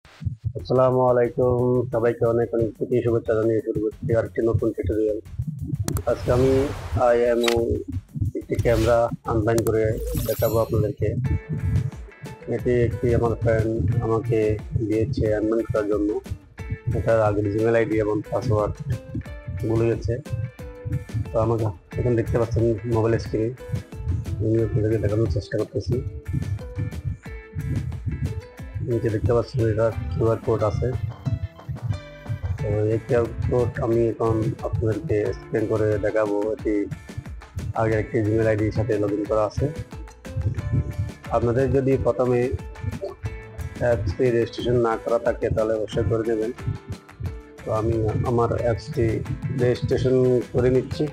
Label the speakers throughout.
Speaker 1: আসসালামু আলাইকুম, সবাইকে অনেক অনেক প্রীতি শুভেচ্ছা জানিয়ে শুরু করছি আরেকটি নতুন টিউটোরিয়াল। আজকে আমি আইএমও একটি ক্যামেরা আনবাইন্ড করে দেখাবো আপনাদেরকে। এটি একটি আমার ফ্রেন্ড আমাকে দিয়েছে আনবাইন্ড করার জন্য। এটার আগের জিমেল আইডি এবং পাসওয়ার্ড ভুলে গেছে। তো আমাকে এখন দেখতে পাচ্ছেন মোবাইল স্ক্রিনে, আমি আপনাদেরকে দেখানোর চেষ্টা করতেছি। নিচে দেখতে পাচ্ছেন এটা কিউআর কোড আছে। তো এই কিউআর কোড আমি এখন আপনাদেরকে স্ক্যান করে দেখাবো। এটি আগে একটি জিমেল আইডির সাথে লগ ইন করা আছে। আপনাদের যদি প্রথমে অ্যাপসটি রেজিস্ট্রেশন না করা থাকে তাহলে অবশ্যই করে দেবেন। তো আমি আমার অ্যাপসটি রেজিস্ট্রেশন করে নিচ্ছি।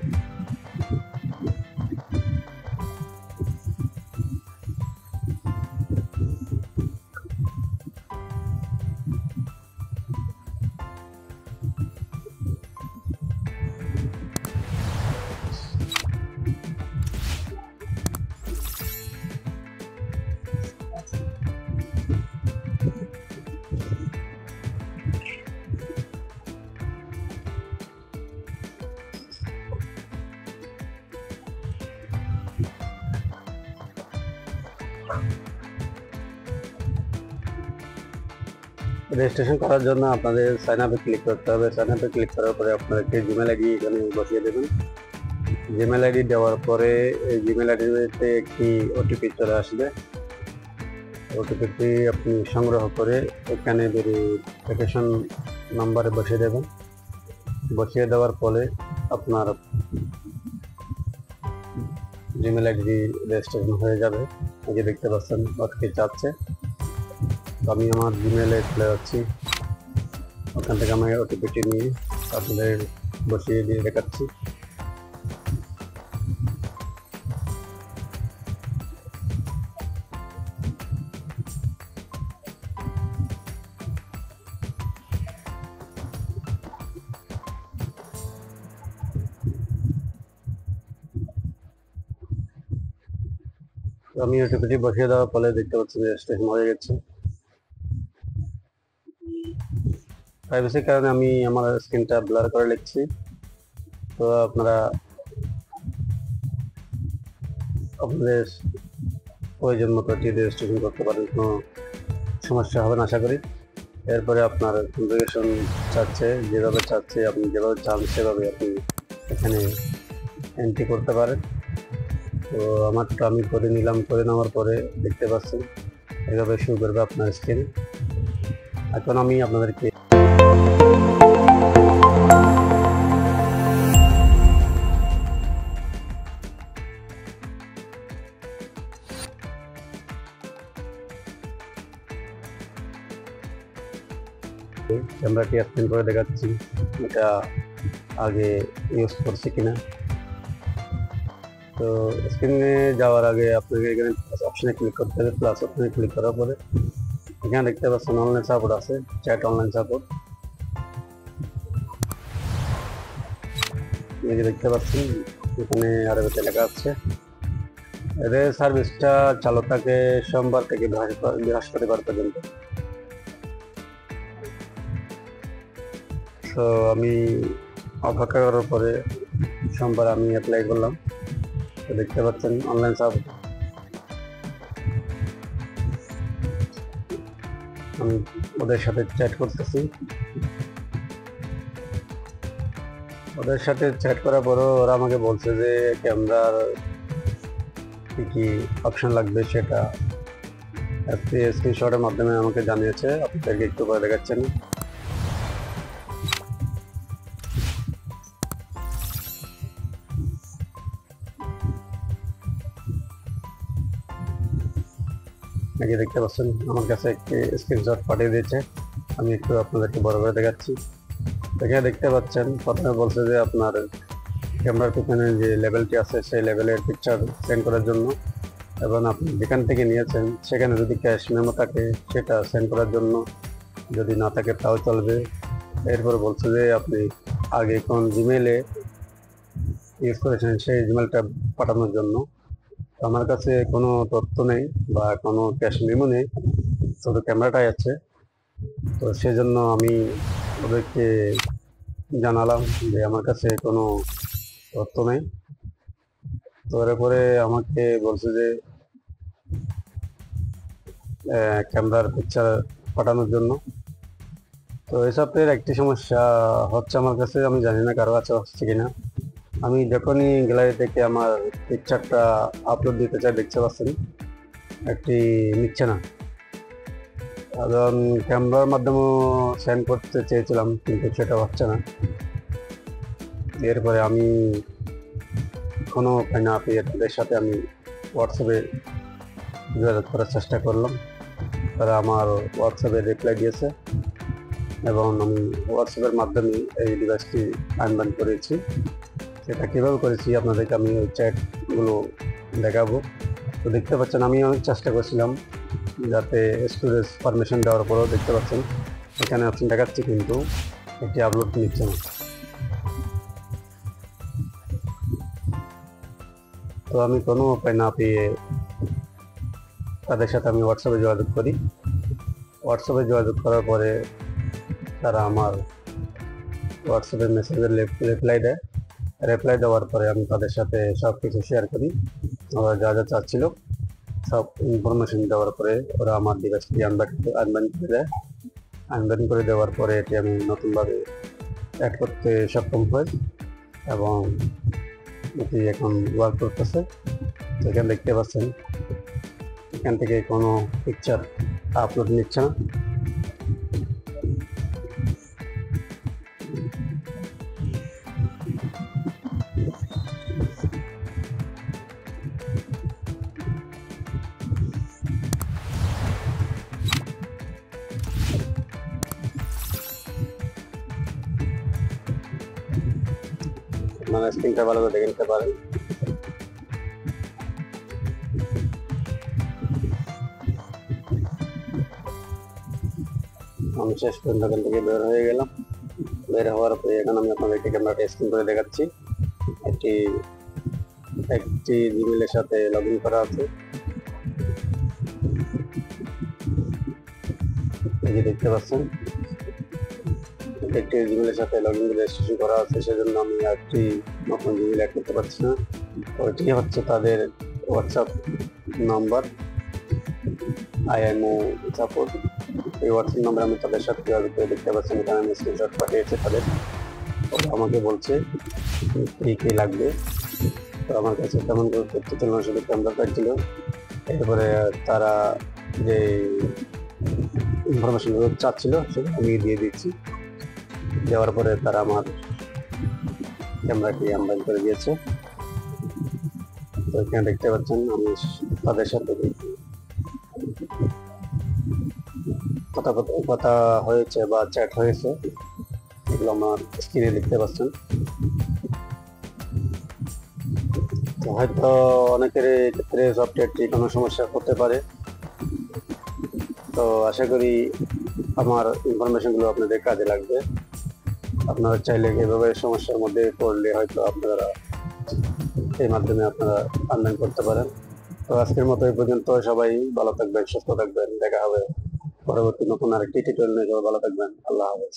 Speaker 1: রেজিস্ট্রেশন করার জন্য আপনাদের সাইন আপে ক্লিক করতে হবে। সাইন আপে ক্লিক করার পরে আপনাদেরকে জিমেল আইডি এখানে বসিয়ে দেবেন। জিমেল আইডি দেওয়ার পরে এই জিমেল আইডিতে একটি ওটিপি চলে আসবে। ওটিপিটি আপনি সংগ্রহ করে এখানে ভেরিফিকেশন নাম্বারে বসিয়ে দেবেন। বসিয়ে দেওয়ার পরে আপনার জিমেল আইডি রেজিস্ট্রেশন হয়ে যাবে। এই যে দেখতে পাচ্ছেন ওটিপি চাচ্ছে। তো আমি আমার জিমেলে চলে যাচ্ছি। ওখান থেকে আমি ওটিপিটি নিয়ে আপনাদের বসিয়ে দিয়ে দেখাচ্ছি। তো আমি ওটিপিটি বসিয়ে দেওয়ার ফলে দেখতে পাচ্ছি যে রেজিস্ট্রেশন হয়ে গেছে। প্রাইভেসির কারণে আমি আমার স্ক্রিনটা ব্লার করে লিখছি। তো আপনারা আপনাদের প্রয়োজন মতো এটি রেজিস্ট্রেশন করতে পারেন, কোনো সমস্যা হবে না আশা করি। এরপরে আপনার কনফিগারেশন চাচ্ছে, যেভাবে চাচ্ছে আপনি যেভাবে চান সেভাবে আপনি এখানে এন্ট্রি করতে পারেন। তো আমারটা আমি করে নিলাম। করে নেওয়ার পরে দেখতে পাচ্ছেন এভাবে শুরু করবে আপনার স্ক্রিন। এখন আমি আপনাদেরকে ক্যামেরাটি স্ক্যান করে দেখাচ্ছি এটা আগে ইউজ করছি কিনা। তো স্ক্রিনে যাওয়ার আগে আপনাকে এখানে প্লাস অপশনে ক্লিক করতে হবে। প্লাস অপশনে ক্লিক করার পরে এখানে দেখতে পাচ্ছেন অনলাইন সাপোর্ট আছে, চ্যাট অনলাইন সাপোর্ট। এই যে দেখতে পাচ্ছেন এখানে আরবিতে লেখা আছে। এদের সার্ভিসটা চালু থাকে সোমবার থেকে বৃহস্পতিবার পর্যন্ত। তো আমি অপেক্ষা করার পরে সোমবার আমি অ্যাপ্লাই করলাম। তো দেখতে পাচ্ছেন অনলাইন সাপোর্ট। আমি ওদের সাথে চ্যাট করতেছি। ওদের সাথে চ্যাট করার পরও ওরা আমাকে বলছে যে ক্যামেরার কি কি অপশন লাগবে সেটা স্ক্রিনশটের মাধ্যমে আমাকে জানিয়েছে। আপনাদেরকে একটু করে দেখাচ্ছেন। এই যে দেখতে পাচ্ছেন আমার কাছে একটি স্ক্রিনশট পাঠিয়ে দিয়েছে। আমি একটু আপনাদেরকে বড় করে দেখাচ্ছি। এখানে দেখতে পাচ্ছেন প্রথমে বলছে যে আপনার ক্যামেরার পিছনে যে লেভেলটি আছে সেই লেভেলের পিকচার সেন্ড করার জন্য, এবং আপনি যেখান থেকে নিয়েছেন সেখানে যদি ক্যাশ মেমো থাকে সেটা সেন্ড করার জন্য, যদি না থাকে তাও চলবে। এরপর বলছে যে আপনি আগে কোন জিমেলে ইউজ করেছেন সেই জিমেলটা পাঠানোর জন্য। আমার কাছে কোনো তথ্য নেই বা কোনো ক্যাশ মেমো নেই, শুধু ক্যামেরাটাই আছে। তো সেজন্য আমি ওদেরকে জানালাম যে আমার কাছে কোনো তথ্য নেই। তো এরপরে আমাকে বলছে যে ক্যামেরার পিকচার পাঠানোর জন্য। তো এসবের একটি সমস্যা হচ্ছে আমার কাছে, আমি জানি না কারো কাছে হচ্ছে কিনা। আমি যখনই গ্যালারি থেকে আমার পিকচারটা আপলোড দিতে চাই, দেখতে পাচ্ছেন একটি নিচ্ছে না। কারণ ক্যামেরার মাধ্যমেও সেন্ড করতে চেয়েছিলাম, কিন্তু সেটা হচ্ছে না। এরপরে আমি কোনো উপায় না পেয়ে তাদের সাথে আমি হোয়াটসঅ্যাপে যোগাযোগ করার চেষ্টা করলাম। তারা আমার হোয়াটসঅ্যাপে রিপ্লাই দিয়েছে এবং আমি হোয়াটসঅ্যাপের মাধ্যমে এই ডিভাইসটি আনব্যান করেছি। সেটা কীভাবে করেছি আপনাদেরকে আমি ওই চ্যাটগুলো দেখাবো। তো দেখতে পাচ্ছেন আমি অনেক চেষ্টা করছিলাম যাতে স্টোরেজ পারমিশন দেওয়ার পরেও দেখতে পাচ্ছেন এখানে অপশন দেখাচ্ছি, কিন্তু এটি আপলোড নিচ্ছে না। তো আমি কোনো উপায় না পেয়ে তাদের সাথে আমি হোয়াটসঅ্যাপে যোগাযোগ করি। হোয়াটসঅ্যাপে যোগাযোগ করার পরে তারা আমার হোয়াটসঅ্যাপের মেসেজের রিপ্লাই দেয়। রিপ্লাই দেওয়ার পরে আমি তাদের সাথে সব কিছু শেয়ার করি, ওরা যা যা চাচ্ছিল সব ইনফরমেশন দেওয়ার পরে ওরা আমার ডিভাইসটি আনব্যান করে দেয়। আনব্যান করে দেওয়ার পরে এটি আমি নতুনভাবে অ্যাড করতে সক্ষম হই এবং এটি এখন ওয়ার্ক করতেছে। এখানে দেখতে পাচ্ছেন এখান থেকে কোনো পিকচার আপলোড নিচ্ছে না। আপনারা স্ক্রিনটা ভালো করে দেখে নিতে পারেন। আমি শেষ পর্যন্ত এখান থেকে বের হয়ে গেলাম। বের হওয়ার পরে এখন আমি আপনাদেরকে ক্যামেরাটা স্ক্রিন করে দেখাচ্ছি। একটি জিমেলের সাথে লগ ইন করা আছে, এই যে দেখতে পাচ্ছেন একটি জিমেলের সাথে লগ ইন রেজিস্ট্রেশন করা আছে। সেজন্য আমি একটি নতুন জিমেল অ্যাড করতে পারছি না। ওইটি হচ্ছে তাদের হোয়াটসঅ্যাপ নাম্বার, আইএমও সাপোর্ট। এই হোয়াটসঅ্যাপ নাম্বার আমি তাদের সাথে যোগাযোগ করে দেখতে পাচ্ছেন এখানে আমি স্ক্রিনশট পাঠিয়েছি তাদের। ওরা আমাকে বলছে কী লাগবে। তো আমার কাছে তেমন করে তথ্য ছিল না, শুধু ক্যামেরা কার্ড ছিল। এরপরে তারা যে ইনফরমেশনগুলো চাচ্ছিল সেটা আমি দিয়ে দিচ্ছি। দেওয়ার পরে তারা আমার ক্যামেরাটি আনব্যান করে দিয়েছে। তো এখানে দেখতে পাচ্ছেন আমি তাদের সাথে কথা হয়েছে বা চ্যাট হয়েছে, এগুলো আমার স্ক্রিনে দেখতে পাচ্ছেন। তো হয়তো অনেকের ক্ষেত্রে সফটওয়্যারটি কোনো সমস্যা হতে পারে। তো আশা করি আমার ইনফরমেশনগুলো আপনাদের কাজে লাগবে। আপনারা চাইলে এভাবে সমস্যার মধ্যে পড়লে হয়তো আপনারা এই মাধ্যমে আপনারা আনলাইন করতে পারেন। তো আজকের মতো এই পর্যন্ত। সবাই ভালো থাকবেন, সুস্থ থাকবেন। দেখা হবে পরবর্তী নতুন আরেকটি টিউটোরিয়াল নিয়ে। সবাই ভালো থাকবেন। আল্লাহ হাফেজ।